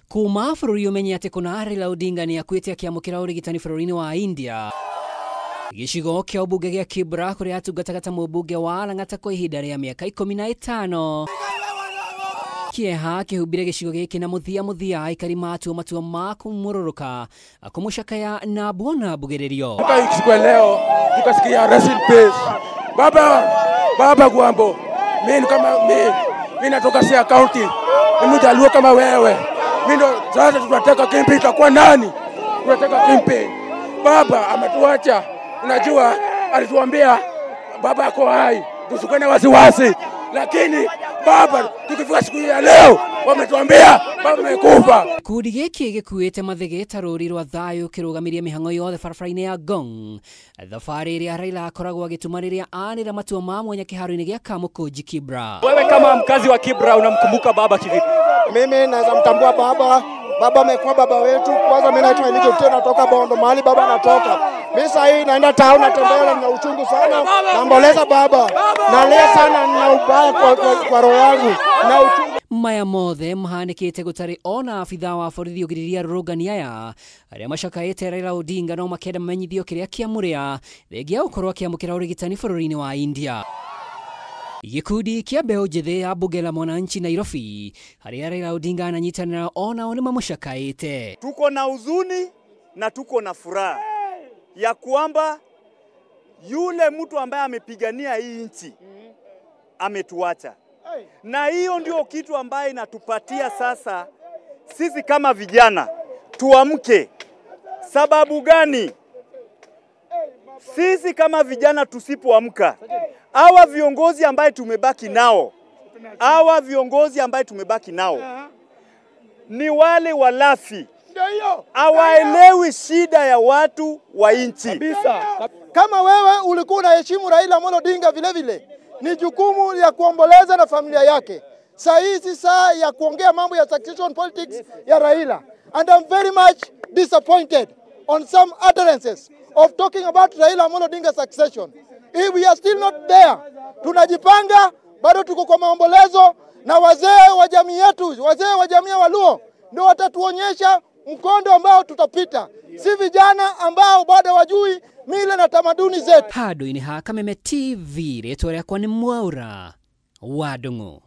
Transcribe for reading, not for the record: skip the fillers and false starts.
Kuma bũrũri ũmenye atĩ kuna Raila Odinga nĩ akuĩte akĩamũkĩra ũrigitani bũrũri-inĩ wa India. Gĩcigo kĩa ũmbunge gĩa Kibra kũrĩa atungataga ta mũmbunge wa Lang'ata kwa ihinda rĩa mĩaka 15. Kĩeha kĩhumbire gĩcigo gĩkĩ na mũthia aikari matua ma kumũrũrũka kũmũcakaya na buona bugĩrĩrio. Siku leo tukasikia rest in peace. Baba Gwambo. Mimi natoka Siaya County. Mimi Mjaluo kama wewe. Mimi ndo sasa tunataka kimpi kwa nani? Tunataka kimpi. Baba ametuacha. Unajua alituambia baba ako hai. Tusikane wasiwasi. Lakini baba tukifika siku ya leo wametuambia baba amekufa. Kudi gĩkĩ gĩkuĩte mathegeta rũri rwa thayũ kĩrũgamirie mĩhang'o yothe barabara-inĩ ya Ngong. Thabarĩ ĩrĩa Raila akoragwo agĩtuma rĩrĩa anĩra matua ma mwanya kĩharo-inĩ gĩa Kamukunji Kibra. Wewe kama mkazi wa Kibra unamkumbuka baba kivipi? Mimi naweza mtambua baba. Baba amekuwa baba wetu. Kwanza mimi naitwa Elijah Otieno, natoka Bondo mahali baba anatoka. Mimi sasa hii naenda town natembea na uchungu sana. Naomboleza baba. Nalia sana na ubaya kwa roho yangu. Na uchungu maya mothe mahanĩkĩte gũtarĩ ona abitha wa borithi ũgirĩrĩria rũrũngani aya arĩa macakaĩte Raila Odinga no makenda mamenyithio kĩrĩa kĩamũrĩa thengia gũkorwo akĩamũkĩra ũrigitani bũrũri-inĩ wa India. Gĩkundi kĩa mbeũ njĩthĩ ya bunge la Mwananchi Nairobi harĩa Raila Odinga ananyitanĩra onao nĩ mamũcakaĩte. Tuko na huzuni na tuko na furaha ya kwamba yule mtu ambaye amepigania hii nchi ametuacha. Na hiyo ndio kitu ambaye inatupatia sasa sisi kama vijana tuamke. Sababu gani? Sisi kama vijana tusipoamka, hawa viongozi ambaye tumebaki nao ni wale walafi. Hawaelewi shida ya watu wa nchi. Kama wewe ulikuwa unaheshimu Raila Amolo Odinga vile vile, ni jukumu ya kuomboleza na familia yake. Saa hizi saa ya kuongea mambo ya succession politics ya Raila. And I'm very much disappointed on some utterances of talking about Raila Amolo Odinga succession. If we are still not there, tunajipanga, bado tuko kwa maombolezo, na wazee wa jamii yetu, wazee wa jamii ya Waluo ndio watatuonyesha mkondo ambao tutapita. Si vijana ambao bado wajui mila na tamaduni zetu. Handũ-inĩ ha Kameme TV rĩtwa rĩakwa nĩ Mwaura wa Ndung'u.